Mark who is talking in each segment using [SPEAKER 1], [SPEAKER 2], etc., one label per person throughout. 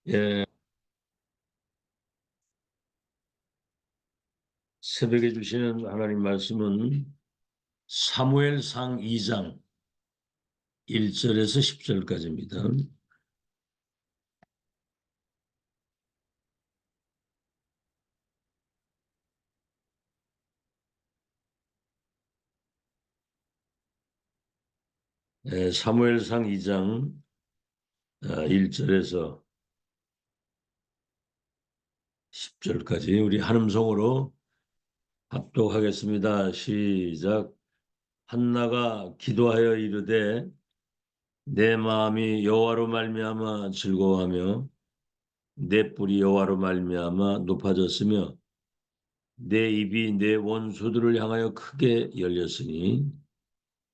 [SPEAKER 1] 예, 새벽에 주시는 하나님 말씀은 사무엘상 2장 1절에서 10절까지입니다. 사무엘상 2장 1절에서 10절까지 우리 한음성으로 합독하겠습니다. 시작. 한나가 기도하여 이르되 내 마음이 여호와로 말미암아 즐거워하며 내 뿔이 여호와로 말미암아 높아졌으며 내 입이 내 원수들을 향하여 크게 열렸으니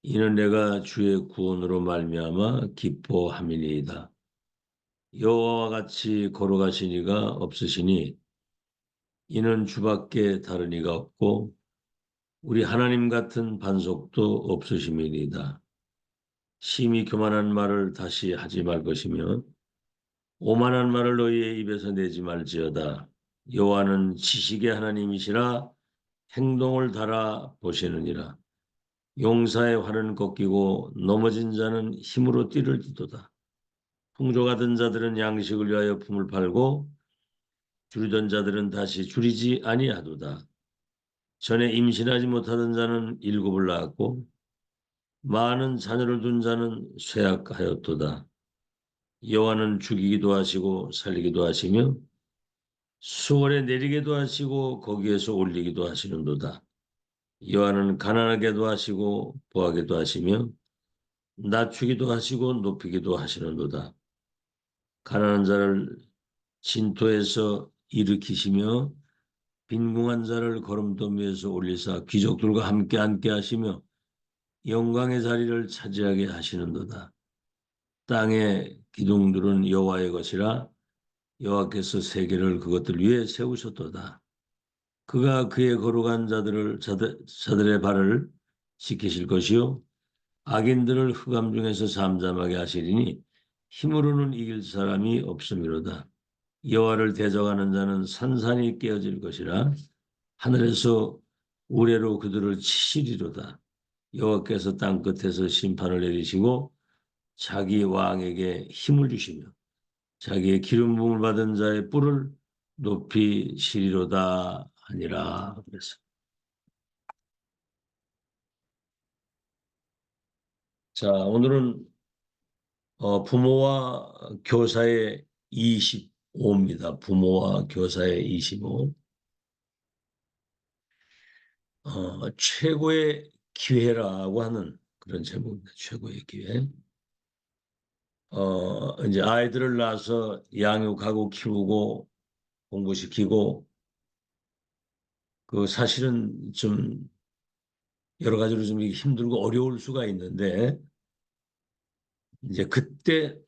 [SPEAKER 1] 이는 내가 주의 구원으로 말미암아 기뻐함이니이다. 여호와와 같이 걸어가신 이가 없으시니 이는 주밖에 다른 이가 없고 우리 하나님 같은 반석도 없으심이니이다. 심히 교만한 말을 다시 하지 말 것이며 오만한 말을 너희의 입에서 내지 말지어다. 여호와는 지식의 하나님이시라 행동을 달아 보시느니라. 용사의 활은 꺾이고 넘어진 자는 힘으로 띠를 띠도다. 풍족하던 자들은 양식을 위하여 품을 팔고 줄이던 자들은 다시 줄이지 아니하도다. 전에 임신하지 못하던 자는 일곱을 낳았고 많은 자녀를 둔 자는 쇠약하였도다. 여호와는 죽이기도 하시고 살리기도 하시며 수월에 내리기도 하시고 거기에서 올리기도 하시는도다. 여호와는 가난하게도 하시고 부하게도 하시며 낮추기도 하시고 높이기도 하시는도다. 가난한 자를 진토에서 일으키시며 빈궁한 자를 거름돈 위에서 올리사 귀족들과 함께 앉게 하시며 영광의 자리를 차지하게 하시는도다. 땅의 기둥들은 여호와의 것이라 여호와께서 세계를 그것들 위에 세우셨도다. 그가 그의 거룩한 자들의 발을 지키실 것이요 악인들을 흑암 중에서 잠잠하게 하시리니 힘으로는 이길 사람이 없음이로다. 여호와를 대적하는 자는 산산이 깨어질 것이라 하늘에서 우레로 그들을 치시리로다. 여호와께서 땅 끝에서 심판을 내리시고 자기 왕에게 힘을 주시며 자기의 기름 부음을 받은 자의 뿔을 높이시리로다 하니라. 그래서 자, 오늘은 부모와 교사의 25입니다. 부모와 교사의 25. 최고의 기회라고 하는 그런 제목입니다. 최고의 기회. 이제 아이들을 낳아서 양육하고 키우고 공부시키고 그 사실은 좀 여러 가지로 좀 힘들고 어려울 수가 있는데 이제 그때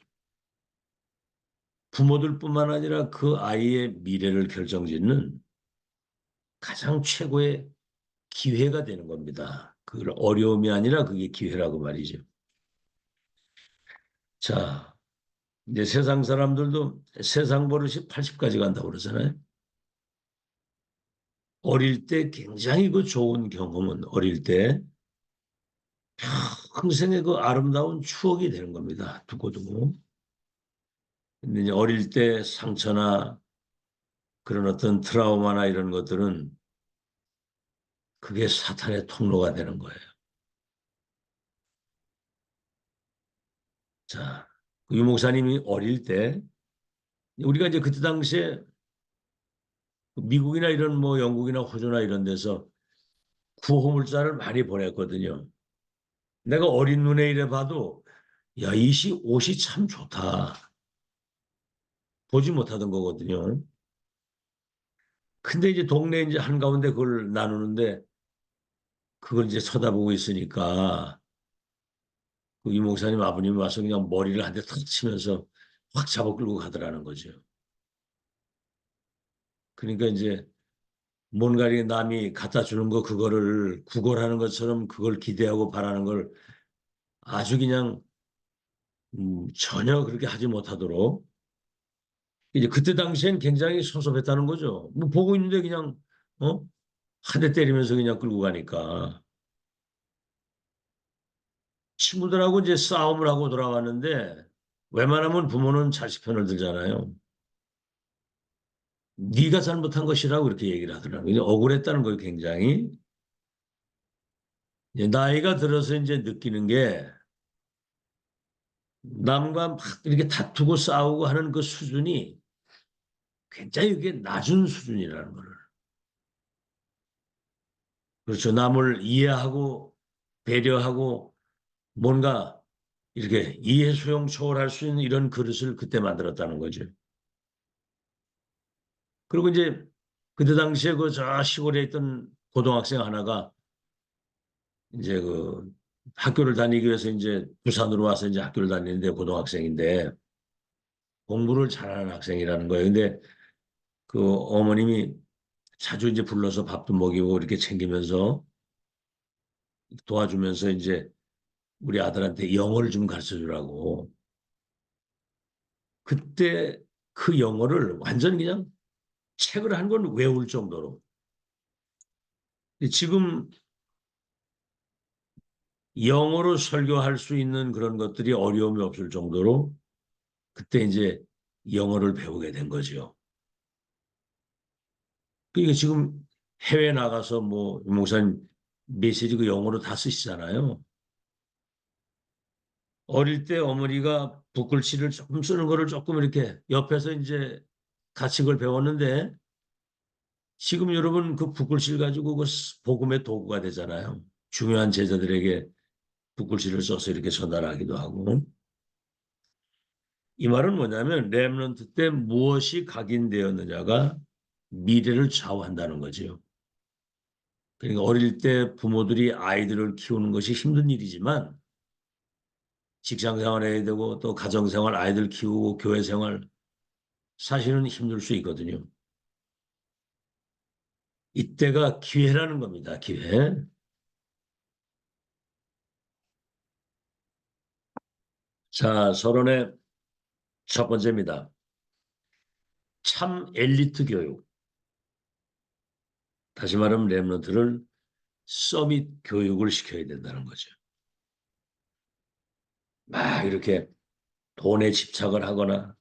[SPEAKER 1] 부모들뿐만 아니라 그 아이의 미래를 결정짓는 가장 최고의 기회가 되는 겁니다. 그 어려움이 아니라 그게 기회라고 말이죠. 자, 이제 세상 사람들도 세상 버릇이 80까지 간다고 그러잖아요. 어릴 때 굉장히 그 좋은 경험은 어릴 때 평생의 그 아름다운 추억이 되는 겁니다. 두고두고. 근데 이제 어릴 때 상처나 그런 어떤 트라우마나 이런 것들은 그게 사탄의 통로가 되는 거예요. 자, 유 목사님이 어릴 때 우리가 이제 그때 당시에 미국이나 이런 뭐 영국이나 호주나 이런 데서 구호물자를 많이 보냈거든요. 내가 어린 눈에 이래 봐도 야, 옷이 참 좋다. 보지 못하던 거거든요. 근데 이제 동네 이제 한가운데 그걸 나누는데 그걸 이제 쳐다보고 있으니까 그유 목사님 아버님이 와서 그냥 머리를 한 대 탁 치면서 확 잡아 끌고 가더라는 거죠. 그러니까 이제 뭔가 남이 갖다 주는 거 그거를 구걸하는 것처럼 그걸 기대하고 바라는 걸 아주 그냥 전혀 그렇게 하지 못하도록 이제 그때 당시엔 굉장히 섭섭했다는 거죠. 뭐 보고 있는데 그냥 한 대 때리면서 그냥 끌고 가니까 친구들하고 이제 싸움을 하고 돌아왔는데 웬만하면 부모는 자식 편을 들잖아요. 네가 잘못한 것이라고 그렇게 얘기를 하더라고요. 억울했다는 거예요, 굉장히. 이제 나이가 들어서 이제 느끼는 게 남과 막 이렇게 다투고 싸우고 하는 그 수준이 굉장히 이게 낮은 수준이라는 거를. 그렇죠. 남을 이해하고 배려하고 뭔가 이렇게 이해 수용 초월할 수 있는 이런 그릇을 그때 만들었다는 거죠. 그리고 이제 그때 당시에 그 저 시골에 있던 고등학생 하나가 이제 그 학교를 다니기 위해서 이제 부산으로 와서 이제 학교를 다니는데 고등학생인데 공부를 잘하는 학생이라는 거예요. 근데 그 어머님이 자주 이제 불러서 밥도 먹이고 이렇게 챙기면서 도와주면서 이제 우리 아들한테 영어를 좀 가르쳐 주라고. 그때 그 영어를 완전 그냥 책을 한 권 외울 정도로. 지금 영어로 설교할 수 있는 그런 것들이 어려움이 없을 정도로 그때 이제 영어를 배우게 된 거죠. 그러니까 지금 해외 나가서 뭐 목사님 메시지 그 영어로 다 쓰시잖아요. 어릴 때 어머니가 붓글씨를 조금 쓰는 거를 조금 이렇게 옆에서 이제 같이 그걸 배웠는데 지금 여러분 그 붓글씨를 가지고 그 복음의 도구가 되잖아요. 중요한 제자들에게 붓글씨를 써서 이렇게 전달하기도 하고. 이 말은 뭐냐면 렘넌트 때 무엇이 각인되었느냐가 미래를 좌우한다는 거죠. 그러니까 어릴 때 부모들이 아이들을 키우는 것이 힘든 일이지만 직장 생활해야 되고 또 가정 생활 아이들 키우고 교회 생활 사실은 힘들 수 있거든요. 이때가 기회라는 겁니다. 기회. 자, 서론의 첫 번째입니다. 참 엘리트 교육. 다시 말하면 렘넌트를 서밋 교육을 시켜야 된다는 거죠. 막 이렇게 돈에 집착을 하거나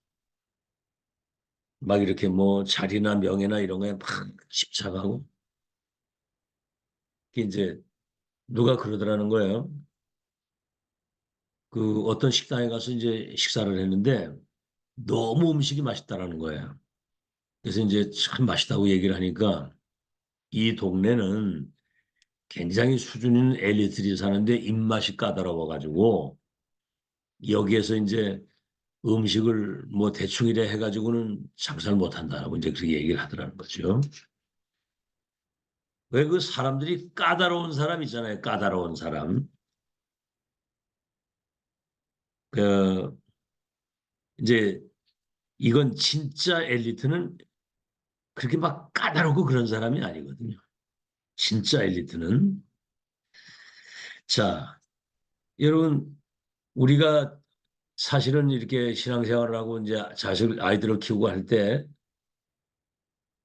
[SPEAKER 1] 막 이렇게 뭐 자리나 명예나 이런 거에 막 집착하고 이제 누가 그러더라는 거예요. 그 어떤 식당에 가서 이제 식사를 했는데 너무 음식이 맛있다라는 거예요. 그래서 이제 참 맛있다고 얘기를 하니까 이 동네는 굉장히 수준 있는 엘리트들이 사는데 입맛이 까다로워가지고 여기에서 이제 음식을 뭐 대충 이래 해가지고는 장사를 못한다라고 이제 그렇게 얘기를 하더라는 거죠. 왜 그 사람들이 까다로운 사람 있잖아요. 까다로운 사람. 그 이제 이건 진짜 엘리트는 그렇게 막 까다롭고 그런 사람이 아니거든요. 진짜 엘리트는. 자, 여러분, 우리가 사실은 이렇게 신앙생활을 하고 이제 자식, 아이들을 키우고 할 때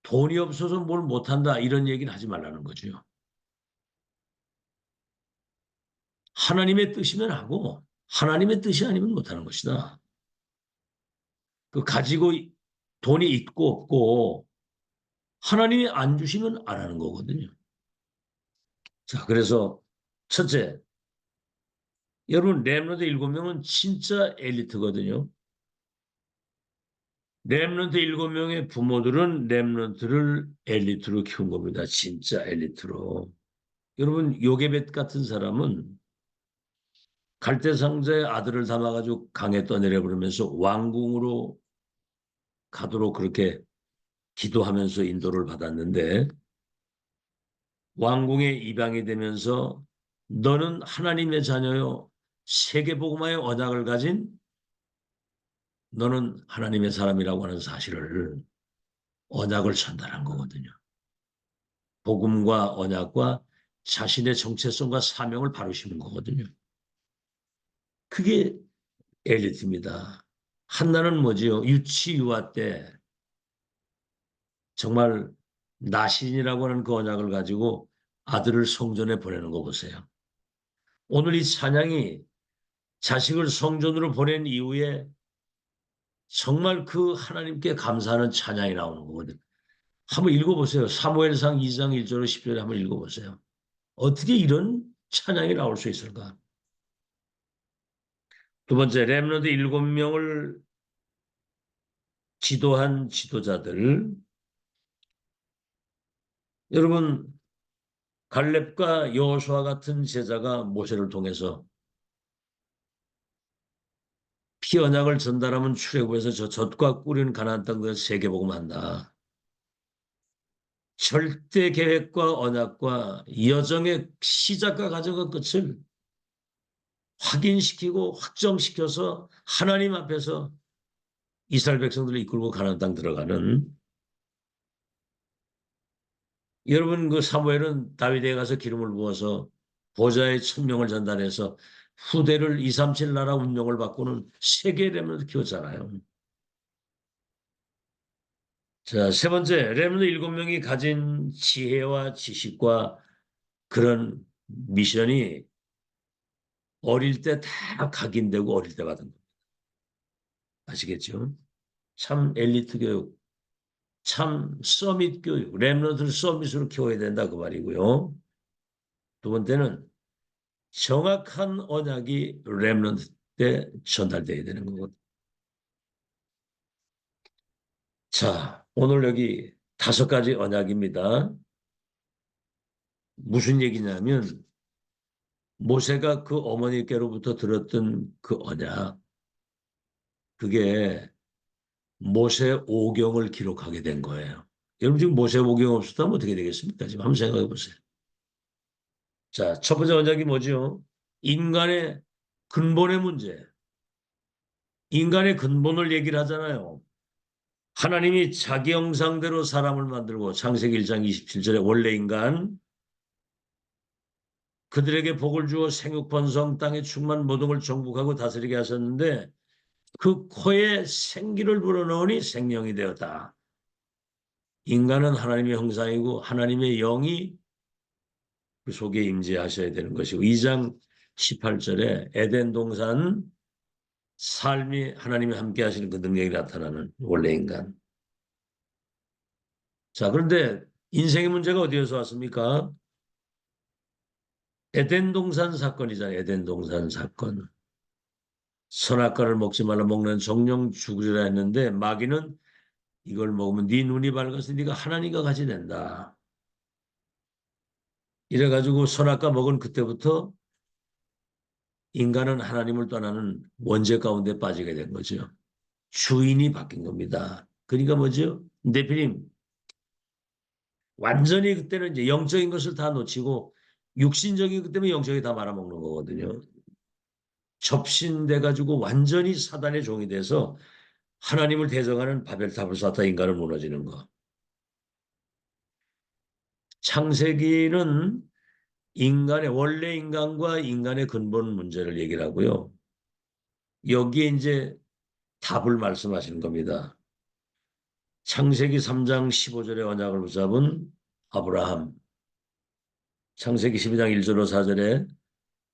[SPEAKER 1] 돈이 없어서 뭘 못한다 이런 얘기는 하지 말라는 거죠. 하나님의 뜻이면 하고 하나님의 뜻이 아니면 못하는 것이다. 그 가지고 돈이 있고 없고 하나님이 안 주시면 안 하는 거거든요. 자, 그래서 첫째, 여러분 렘넌트 7명은 진짜 엘리트거든요. 렘넌트 7명의 부모들은 렘넌트를 엘리트로 키운 겁니다. 진짜 엘리트로. 여러분 요게벳 같은 사람은 갈대상자의 아들을 담아가지고 강에 떠내려 버리면서 왕궁으로 가도록 그렇게 기도하면서 인도를 받았는데 왕궁에 입양이 되면서 너는 하나님의 자녀요 세계복음화의 언약을 가진 너는 하나님의 사람이라고 하는 사실을 언약을 전달한 거거든요. 복음과 언약과 자신의 정체성과 사명을 바로 심은 거거든요. 그게 엘리트입니다. 한나는 뭐지요? 유치 유아 때 정말 나신이라고 하는 그 언약을 가지고 아들을 성전에 보내는 거 보세요. 오늘 이 찬양이 자식을 성전으로 보낸 이후에 정말 그 하나님께 감사하는 찬양이 나오는 거거든요. 한번 읽어보세요. 사무엘상 2장 1절로 10절에 한번 읽어보세요. 어떻게 이런 찬양이 나올 수 있을까? 두 번째, 렘넌트 7명을 지도한 지도자들. 여러분, 갈렙과 여호수아 같은 제자가 모세를 통해서 피 언약을 전달하면 출애굽에서 저 젖과 꿀인 가나안 땅에서 세계복음한다. 절대 계획과 언약과 여정의 시작과 과정과 끝을 확인시키고 확정시켜서 하나님 앞에서 이스라엘 백성들을 이끌고 가나안 땅 들어가는, 여러분 그 사무엘은 다윗에게 가서 기름을 부어서 보좌의 천명을 전달해서 후대를 237 나라 운명을 바꾸는 세계 렘넌트 키웠잖아요. 자, 세 번째, 렘넌트 7명이 가진 지혜와 지식과 그런 미션이 어릴 때 다 각인되고 어릴 때 받은 겁니다. 아시겠죠? 참 엘리트 교육, 참 서밋 교육, 렘넌트를 서밋으로 키워야 된다 그 말이고요. 두 번째는 정확한 언약이 렘넌트 때 전달돼야 되는 거거든요. 자, 오늘 여기 5가지 언약입니다. 무슨 얘기냐면 모세가 그 어머니께로부터 들었던 그 언약, 그게 모세 오경을 기록하게 된 거예요. 여러분 지금 모세 오경 없었다면 어떻게 되겠습니까? 지금 한번 생각해 보세요. 자, 첫 번째 언약이 뭐죠? 인간의 근본의 문제. 인간의 근본을 얘기를 하잖아요. 하나님이 자기 형상대로 사람을 만들고 창세기 1장 27절에 원래 인간 그들에게 복을 주어 생육번성 땅에 충만 모든 걸 정복하고 다스리게 하셨는데 그 코에 생기를 불어넣으니 생명이 되었다. 인간은 하나님의 형상이고 하나님의 영이 그 속에 임재하셔야 되는 것이고 2장 18절에 에덴 동산 삶이 하나님이 함께 하시는 그 능력이 나타나는 원래 인간. 자, 그런데 인생의 문제가 어디에서 왔습니까? 에덴 동산 사건이잖아요. 에덴 동산 사건. 선악과를 먹지 말라 먹는 정령 죽으리라 했는데 마귀는 이걸 먹으면 네 눈이 밝아서 네가 하나님과 같이 된다. 이래가지고 선악과 먹은 그때부터 인간은 하나님을 떠나는 원죄 가운데 빠지게 된 거죠. 주인이 바뀐 겁니다. 그러니까 뭐죠? 네피림. 완전히 그때는 이제 영적인 것을 다 놓치고 육신적인 것 때문에 영적이 다 말아먹는 거거든요. 접신돼 가지고 완전히 사단의 종이 돼서 하나님을 대적하는 바벨탑을 쌓다 인간은 무너지는 거. 창세기는 인간의 원래 인간과 인간의 근본 문제를 얘기를 하고요. 여기에 이제 답을 말씀하시는 겁니다. 창세기 3장 15절의 언약을 붙잡은 아브라함. 창세기 12장 1절로 4절에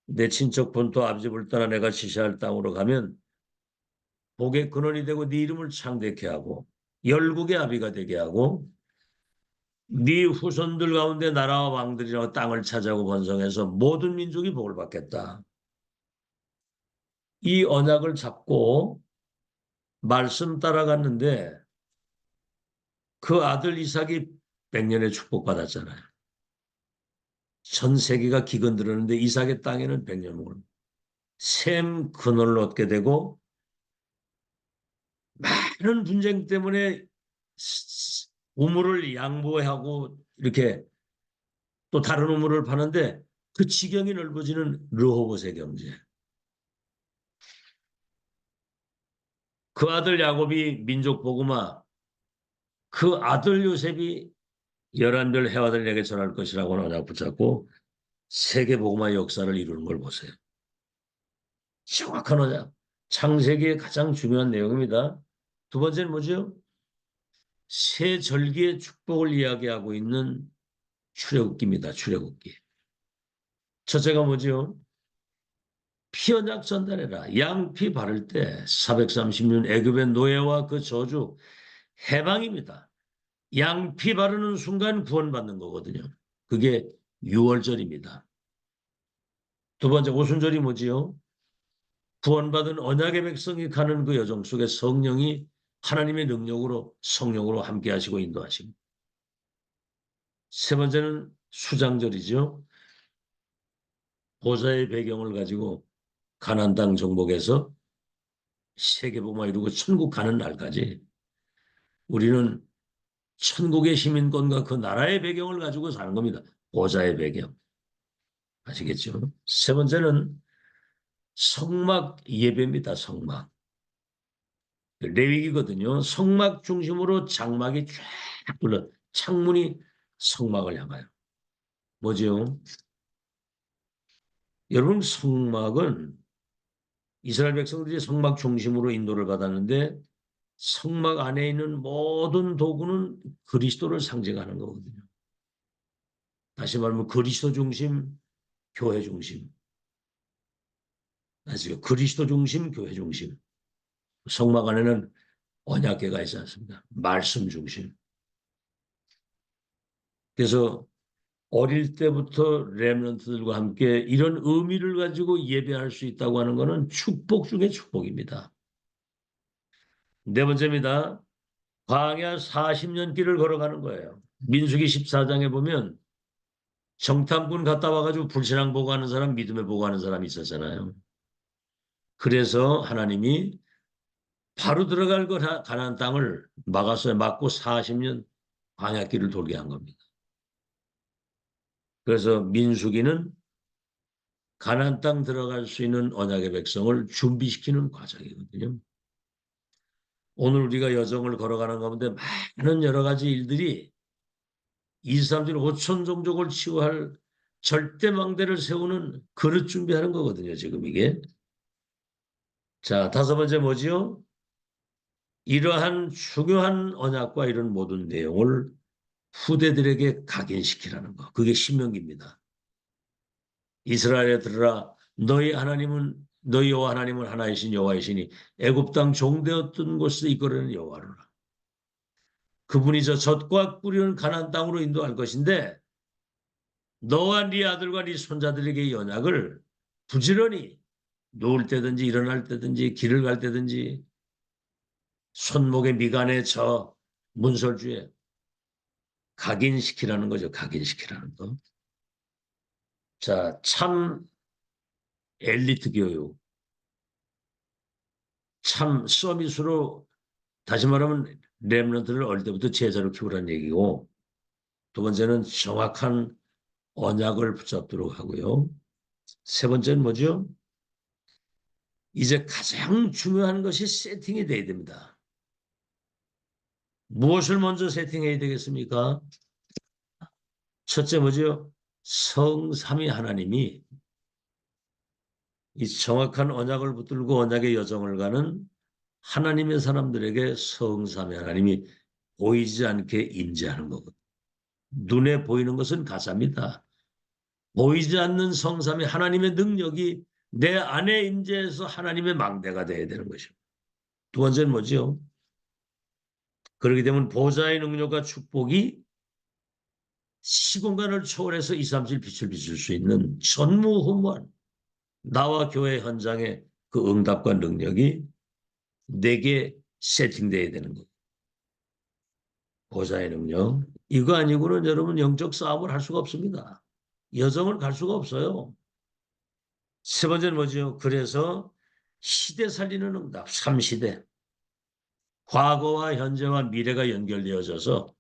[SPEAKER 1] 내 친척 본토 아비 집을 떠나 내가 지시할 땅으로 가면 복의 근원이 되고 네 이름을 창대케 하고 열국의 아비가 되게 하고 네 후손들 가운데 나라와 왕들이라고 땅을 차지하고 번성해서 모든 민족이 복을 받겠다. 이 언약을 잡고 말씀 따라갔는데 그 아들 이삭이 100년의 축복받았잖아요. 전 세계가 기근 들었는데 이삭의 땅에는 100년을 샘 근원을 얻게 되고 많은 분쟁 때문에 우물을 양보하고 이렇게 또 다른 우물을 파는데 그 지경이 넓어지는 르호봇의 경제. 그 아들 야곱이 민족 복음화, 그 아들 요셉이 11별 해와들에게 전할 것이라고 언약 붙잡고 세계 복음화 역사를 이루는 걸 보세요. 정확한 언약. 창세기의 가장 중요한 내용입니다. 두 번째는 뭐죠? 새 절기의 축복을 이야기하고 있는 출애굽기입니다. 출애굽기. 첫째가 뭐죠? 피 언약 전달해라. 양피 바를 때 430년 애굽의 노예와 그 저주 해방입니다. 양피 바르는 순간 구원받는 거거든요. 그게 6월절입니다. 두 번째 오순절이 뭐지요? 구원받은 언약의 백성이 가는 그 여정 속에 성령이 하나님의 능력으로 성령으로 함께 하시고 인도하시고. 세 번째는 수장절이죠. 보좌의 배경을 가지고 가나안 땅 정복에서 세계복음화 이루고 천국 가는 날까지 우리는 천국의 시민권과 그 나라의 배경을 가지고 사는 겁니다. 보좌의 배경. 아시겠죠? 세 번째는 성막 예배입니다. 성막. 레위기거든요. 성막 중심으로 장막이 쫙 둘러 창문이 성막을 향하여. 뭐죠? 여러분 성막은 이스라엘 백성들이 성막 중심으로 인도를 받았는데 성막 안에 있는 모든 도구는 그리스도를 상징하는 거거든요. 다시 말하면 그리스도 중심, 교회 중심. 아시죠? 그리스도 중심, 교회 중심. 성막 안에는 언약궤가 있지 않습니다. 말씀 중심. 그래서 어릴 때부터 렘넌트들과 함께 이런 의미를 가지고 예배할 수 있다고 하는 것은 축복 중의 축복입니다. 네 번째입니다. 광야 40년 길을 걸어가는 거예요. 민수기 14장에 보면 정탐꾼 갔다 와가지고 불신앙 보고하는 사람, 믿음에 보고하는 사람이 있었잖아요. 그래서 하나님이 바로 들어갈 그 가나안 땅을 막았어요. 막고 40년 광야길을 돌게 한 겁니다. 그래서 민수기는 가나안 땅 들어갈 수 있는 언약의 백성을 준비시키는 과정이거든요. 오늘 우리가 여정을 걸어가는 가운데 많은 여러 가지 일들이 23절 5천 종족을 치유할 절대망대를 세우는 그릇 준비하는 거거든요. 지금 이게. 자, 다섯 번째 뭐지요? 이러한 중요한 언약과 이런 모든 내용을 후대들에게 각인시키라는 거. 그게 신명기입니다. 이스라엘에 들으라 너희 여호와 하나님은 하나이신 여호와이시니 애굽 땅 종되었던 곳에서 이끌어낸 여호와로라. 그분이 저 젖과 꿀이 가나안 땅으로 인도할 것인데 너와 네 아들과 네 손자들에게 이 언약을 부지런히 누울 때든지 일어날 때든지 길을 갈 때든지 손목에 미간에 저 문설주에 각인시키라는 거죠. 각인시키라는 거. 자, 참 엘리트 교육, 참 서밋으로 다시 말하면 렘넌트를 어릴 때부터 제자로 키우라는 얘기고 두 번째는 정확한 언약을 붙잡도록 하고요. 세 번째는 뭐죠? 이제 가장 중요한 것이 세팅이 돼야 됩니다. 무엇을 먼저 세팅해야 되겠습니까? 첫째 뭐죠? 성삼위 하나님이 이 정확한 언약을 붙들고 언약의 여정을 가는 하나님의 사람들에게 성삼위 하나님이 보이지 않게 임재하는 거거든요. 눈에 보이는 것은 가짜입니다. 보이지 않는 성삼위 하나님의 능력이 내 안에 임재해서 하나님의 망대가 되어야 되는 것이죠. 두 번째는 뭐죠? 그렇게 되면 보좌의 능력과 축복이 시공간을 초월해서 2, 3, 7 빛을 비출 수 있는 전무후무한 나와 교회 현장의 그 응답과 능력이 내게 세팅되어야 되는 거예요. 보좌의 능력. 이거 아니고는 여러분 영적 싸움을 할 수가 없습니다. 여정을 갈 수가 없어요. 세 번째는 뭐죠? 그래서 시대 살리는 응답, 3시대. 과거와 현재와 미래가 연결되어져서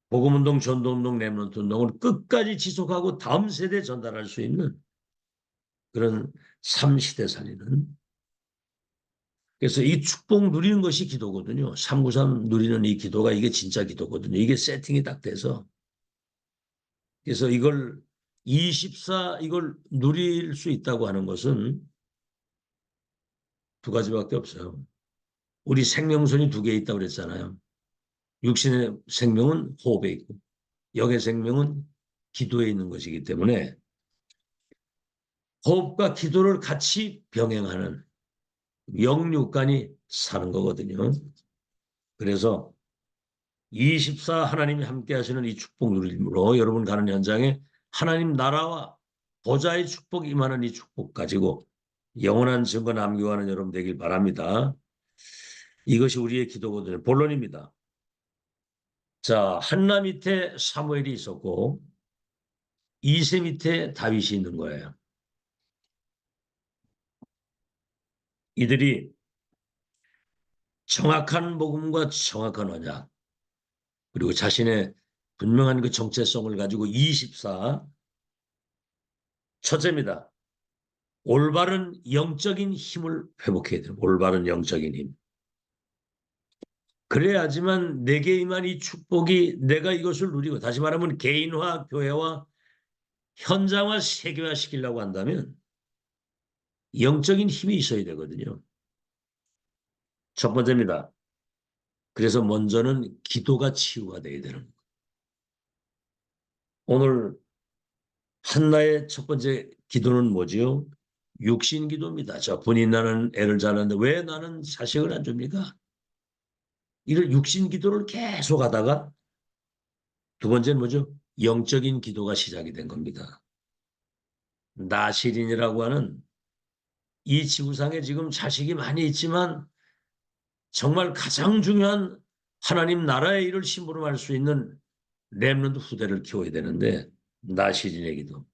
[SPEAKER 1] 복음운동, 전도운동, 렘넌트 운동을 끝까지 지속하고 다음 세대에 전달할 수 있는 그런 3시대 살리는. 그래서 이 축복 누리는 것이 기도거든요. 393 누리는 이 기도가 이게 진짜 기도거든요. 이게 세팅이 딱 돼서. 그래서 이걸 24 이걸 누릴 수 있다고 하는 것은 두 가지밖에 없어요. 우리 생명선이 두 개 있다고 그랬잖아요. 육신의 생명은 호흡에 있고 영의 생명은 기도에 있는 것이기 때문에 호흡과 기도를 같이 병행하는 영육간이 사는 거거든요. 그래서 24 하나님이 함께 하시는 이 축복 누림으로 여러분 가는 현장에 하나님 나라와 보좌의 축복이 임하는 이 축복 가지고 영원한 증거 남겨가는 여러분 되길 바랍니다. 이것이 우리의 기도거든요. 본론입니다. 자, 한나 밑에 사무엘이 있었고 이세 밑에 다윗이 있는 거예요. 이들이 정확한 복음과 정확한 언약 그리고 자신의 분명한 그 정체성을 가지고 24 첫째입니다. 올바른 영적인 힘을 회복해야 돼요. 올바른 영적인 힘. 그래야지만 내게 임한 이 축복이 내가 이것을 누리고 다시 말하면 개인화, 교회와 현장화, 세계화 시키려고 한다면 영적인 힘이 있어야 되거든요. 첫 번째입니다. 그래서 먼저는 기도가 치유가 돼야 되는 거예요. 오늘 한나의 첫 번째 기도는 뭐지요? 육신 기도입니다. 저 본인 나는 애를 자랐는데 왜 나는 자식을 안 줍니까? 이런 육신 기도를 계속 하다가 두 번째는 뭐죠? 영적인 기도가 시작이 된 겁니다. 나실인이라고 하는 이 지구상에 지금 자식이 많이 있지만 정말 가장 중요한 하나님 나라의 일을 심부름할 수 있는 렘넌트 후대를 키워야 되는데 나실인의 기도.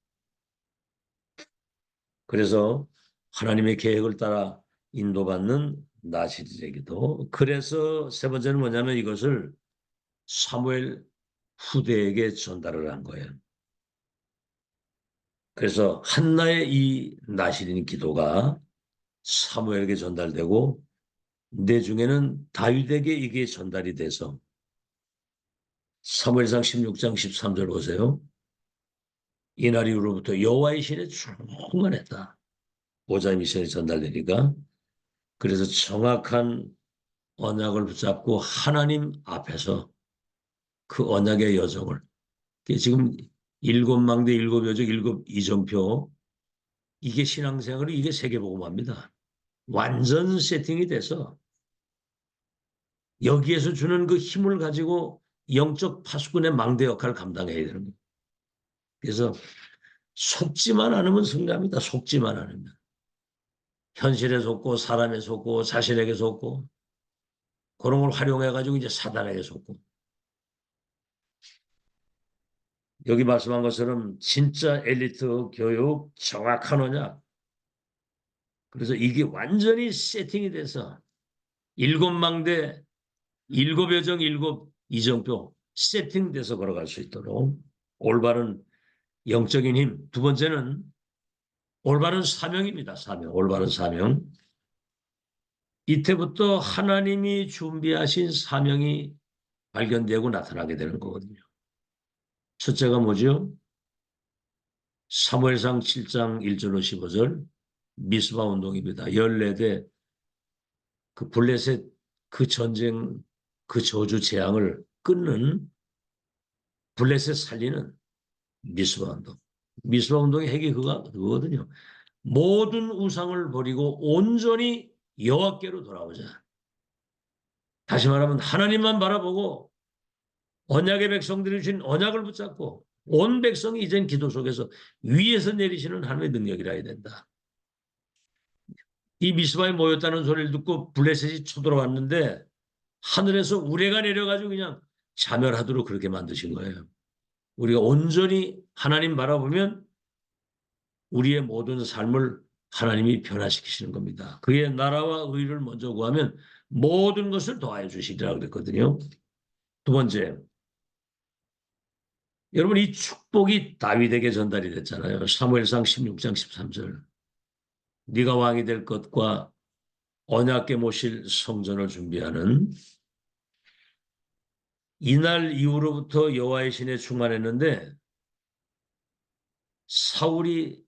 [SPEAKER 1] 그래서 하나님의 계획을 따라 인도받는 나실인의 기도. 그래서 세 번째는 뭐냐면 이것을 사무엘 후대에게 전달을 한 거예요. 그래서 한나의 이 나실인 기도가 사무엘에게 전달되고 내중에는 다윗에게 이게 전달이 돼서 사무엘상 16장 13절 보세요. 이날 이후로부터 여호와의 신에 충만했다. 보좌의 미션이 전달되니까 그래서 정확한 언약을 붙잡고 하나님 앞에서 그 언약의 여정을 지금 일곱 망대 일곱 여정 일곱 이정표 이게 신앙생활이 이게 세계복음화입니다. 완전 세팅이 돼서 여기에서 주는 그 힘을 가지고 영적 파수꾼의 망대 역할을 감당해야 되는 거예요. 그래서 속지만 않으면 승리합니다. 속지만 않으면. 현실에 속고 사람에 속고 자신에게 속고 그런 걸 활용해가지고 이제 사단에게 속고 여기 말씀한 것처럼 진짜 엘리트 교육 정확한 언약 그래서 이게 완전히 세팅이 돼서 일곱 망대 일곱 여정 일곱 이정표 세팅돼서 걸어갈 수 있도록 올바른 영적인 힘. 두 번째는 올바른 사명입니다. 사명. 올바른 사명. 이때부터 하나님이 준비하신 사명이 발견되고 나타나게 되는 거거든요. 첫째가 뭐죠? 사무엘상 7장 1절로 15절 미스바 운동입니다. 14대 그 블레셋 그 전쟁 그 저주 재앙을 끊는 블레셋 살리는 미스바 운동. 미스바 운동의 핵이 그거거든요. 모든 우상을 버리고 온전히 여호와께로 돌아오자. 다시 말하면 하나님만 바라보고 언약의 백성들이 주신 언약을 붙잡고 온 백성이 이젠 기도 속에서 위에서 내리시는 하나님의 능력이라 해야 된다. 이 미스바에 모였다는 소리를 듣고 블레셋이 쳐들어왔는데 하늘에서 우레가 내려가지고 그냥 자멸하도록 그렇게 만드신 거예요. 우리가 온전히 하나님 바라보면 우리의 모든 삶을 하나님이 변화시키시는 겁니다. 그의 나라와 의를 먼저 구하면 모든 것을 더하여 주시리라 그랬거든요. 두 번째, 여러분 이 축복이 다윗에게 전달이 됐잖아요. 사무엘상 16장 13절. 네가 왕이 될 것과 언약궤 모실 성전을 준비하는 이날 이후로부터 여호와의 신에 충만했는데 사울이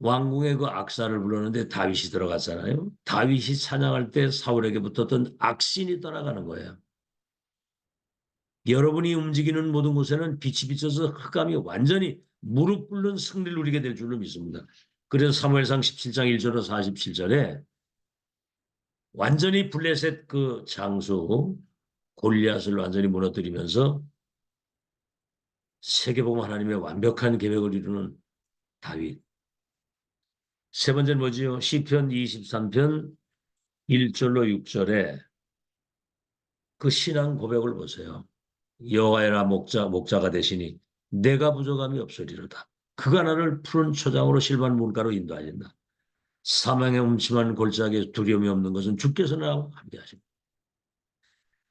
[SPEAKER 1] 왕궁의 그 악사를 불렀는데 다윗이 들어갔잖아요. 다윗이 찬양할 때 사울에게 붙었던 악신이 떠나가는 거예요. 여러분이 움직이는 모든 곳에는 빛이 비쳐서 흑암이 완전히 무릎 꿇는 승리를 누리게 될 줄로 믿습니다. 그래서 사무엘상 17장 1절로 47절에 완전히 블레셋 그 장수 골리앗을 완전히 무너뜨리면서 세계복음 하나님의 완벽한 계획을 이루는 다윗. 세 번째는 뭐지요? 시편 23편 1절로 6절에 그 신앙 고백을 보세요. 여호와라 목자가 되시니 내가 부족함이 없으리로다. 그가 나를 푸른 초장으로 실만 물가로 인도하신다. 사망의 음침한 골짜기에 두려움이 없는 것은 주께서 나와 함께하십니다.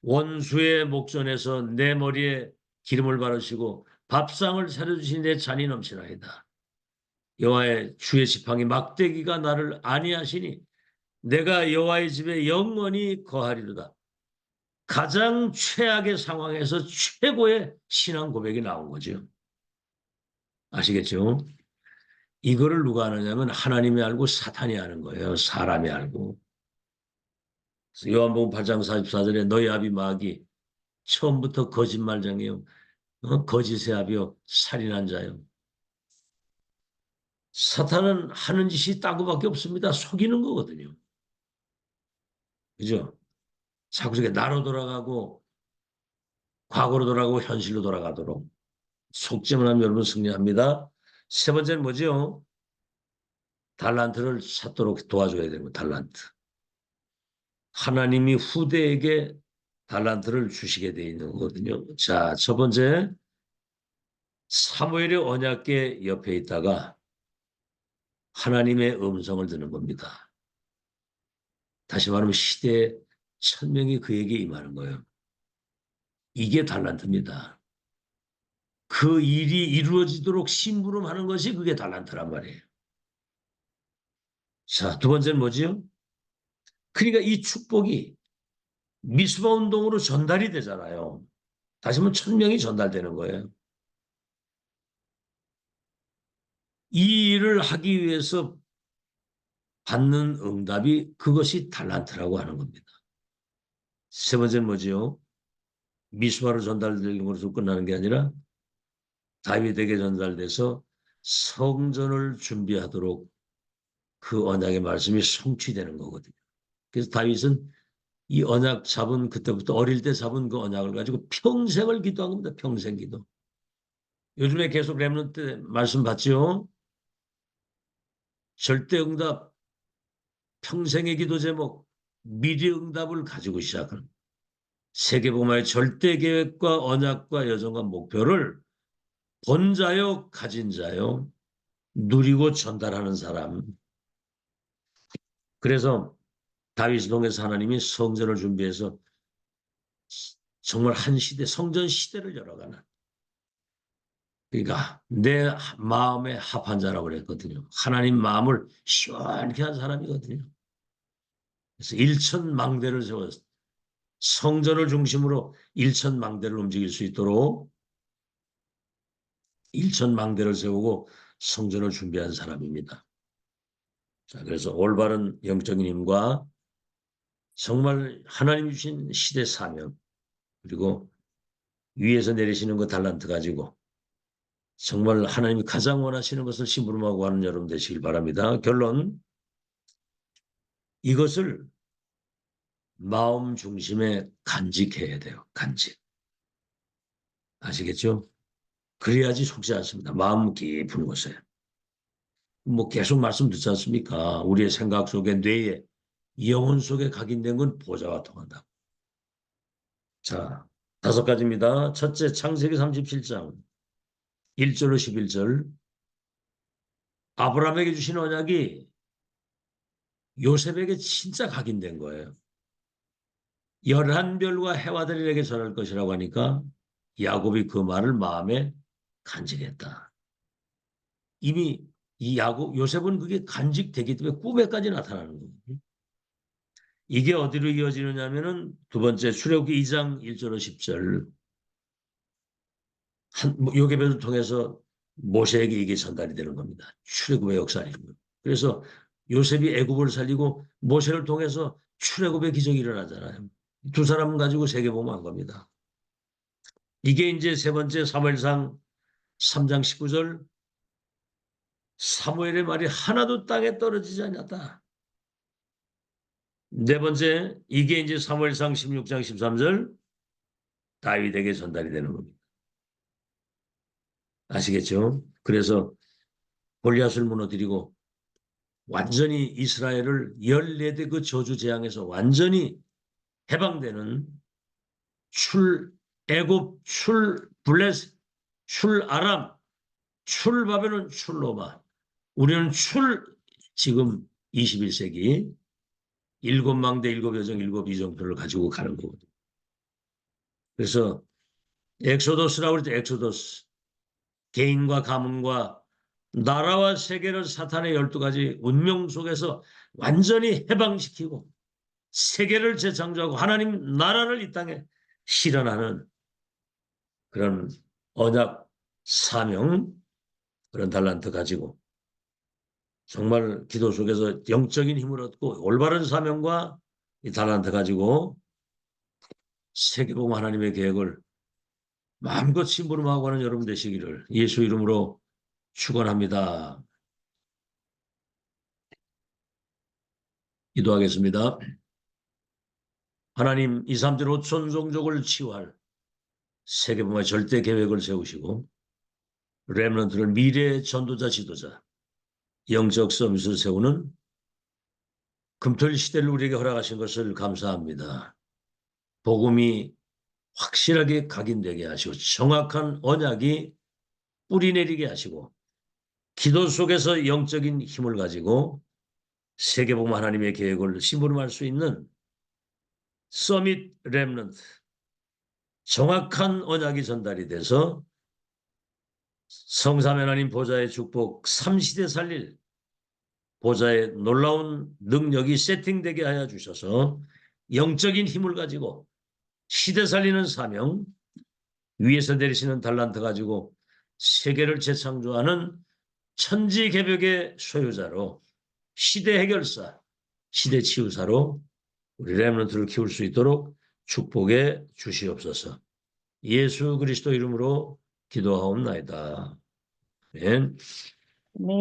[SPEAKER 1] 원수의 목전에서 내 머리에 기름을 바르시고 밥상을 차려주신 내 잔이 넘치나이다. 여호와의 주의 지팡이 막대기가 나를 안위하시니 내가 여호와의 집에 영원히 거하리로다. 가장 최악의 상황에서 최고의 신앙 고백이 나온 거죠. 아시겠죠? 이거를 누가 하느냐면 하나님이 알고 사탄이 하는 거예요. 사람이 알고. 요한복음 8장 44절에 너희 아비 마귀 처음부터 거짓말장이요. 거짓의 아비요. 살인한 자요. 사탄은 하는 짓이 따구밖에 없습니다. 속이는 거거든요. 그죠? 자꾸 저게 나로 돌아가고 과거로 돌아가고 현실로 돌아가도록 속죄만 하면 여러분 승리합니다. 세 번째는 뭐죠? 달란트를 찾도록 도와줘야 되는 거 달란트. 하나님이 후대에게 달란트를 주시게 돼 있는 거거든요. 자, 첫 번째 사무엘의 언약궤 옆에 있다가 하나님의 음성을 듣는 겁니다. 다시 말하면 시대의 천명이 그에게 임하는 거예요. 이게 달란트입니다. 그 일이 이루어지도록 심부름하는 것이 그게 달란트란 말이에요. 자, 두 번째는 뭐지요? 그러니까 이 축복이 미스바 운동으로 전달이 되잖아요. 다시 한번 천명이 전달되는 거예요. 이 일을 하기 위해서 받는 응답이 그것이 달란트라고 하는 겁니다. 세 번째는 뭐지요? 미스바로 전달되는 것으로 끝나는 게 아니라 다윗에게 전달돼서 성전을 준비하도록 그 언약의 말씀이 성취되는 거거든요. 그래서 다윗은 이 언약 잡은 그때부터 어릴 때 잡은 그 언약을 가지고 평생을 기도한 겁니다. 평생 기도. 요즘에 계속 렘넌트 말씀 받지요. 절대응답 평생의 기도 제목 미래응답을 가지고 시작하는 세계복음화의 절대계획과 언약과 여정과 목표를 본 자요 가진 자요 누리고 전달하는 사람. 그래서 다윗을 통해서 하나님이 성전을 준비해서 정말 한 시대 성전 시대를 열어가는 그러니까 내 마음에 합한 자라고 그랬거든요. 하나님 마음을 시원케 한 사람이거든요. 그래서 일천망대를 세워서 성전을 중심으로 일천망대를 움직일 수 있도록 일천망대를 세우고 성전을 준비한 사람입니다. 자, 그래서 올바른 영적인 힘과 정말 하나님 주신 시대 사명 그리고 위에서 내리시는 그 달란트 가지고 정말 하나님이 가장 원하시는 것을 심부름하고 하는 여러분 되시길 바랍니다. 결론 이것을 마음 중심에 간직해야 돼요. 간직. 아시겠죠? 그래야지 속지 않습니다. 마음 깊은 곳에. 뭐 계속 말씀 듣지 않습니까? 우리의 생각 속에 뇌에 영혼 속에 각인된 건 보좌와 통한다. 자, 다섯 가지입니다. 첫째, 창세기 37장 1절로 11절. 아브라함에게 주신 언약이 요셉에게 진짜 각인된 거예요. 11별과 해와들에게 전할 것이라고 하니까 야곱이 그 말을 마음에 간직했다. 이미 이 요셉은 그게 간직되기 때문에 꿈에까지 나타나는 거거든요. 이게 어디로 이어지느냐면은 두 번째 출애굽기 2장 1절로 10절 요괴별을 통해서 모세에게 이게 전달이 되는 겁니다. 출애굽의 역사를. 그래서 요셉이 애굽을 살리고 모세를 통해서 출애굽의 기적이 일어나잖아요. 두 사람은 가지고 세계복음 한 겁니다. 이게 이제 세 번째 사무엘상 3장 19절 사무엘의 말이 하나도 땅에 떨어지지 않았다. 네 번째 이게 이제 사무엘상 16장 13절 다윗에게 전달이 되는 겁니다. 아시겠죠? 그래서 골리앗을 무너뜨리고 완전히 이스라엘을 14대 그 저주 재앙에서 완전히 해방되는 애굽, 블레셋, 아람, 바벨론, 로마. 우리는 지금 21세기 7망대 7여정 7이정표를 가지고 가는 거거든요. 그래서 엑소더스라고 그럴 때 엑소더스. 개인과 가문과 나라와 세계를 사탄의 12가지 운명 속에서 완전히 해방시키고 세계를 재창조하고 하나님 나라를 이 땅에 실현하는 그런 언약, 사명, 그런 달란트 가지고 정말 기도 속에서 영적인 힘을 얻고 올바른 사명과 이 달란트 가지고 세계복음 하나님의 계획을 마음껏 심부름하고 하는 여러분 되시기를 예수 이름으로 축원합니다. 기도하겠습니다. 하나님 2, 3절 5천 종족을 치유할 세계복음의 절대 계획을 세우시고 렘넌트를 미래의 전도자 지도자 영적 서밋을 세우는 금토일 시대를 우리에게 허락하신 것을 감사합니다. 복음이 확실하게 각인되게 하시고 정확한 언약이 뿌리내리게 하시고 기도 속에서 영적인 힘을 가지고 세계복음 하나님의 계획을 심부름할 수 있는 서밋 렘넌트 정확한 언약이 전달이 돼서 성삼 하나님 보좌의 축복 3시대 살릴 보좌의 놀라운 능력이 세팅되게 하여 주셔서 영적인 힘을 가지고 시대 살리는 사명 위에서 내리시는 달란트 가지고 세계를 재창조하는 천지개벽의 소유자로 시대 해결사, 시대 치유사로 우리 렘넌트를 키울 수 있도록 축복해 주시옵소서. 예수 그리스도 이름으로 기도하옵나이다. 아멘.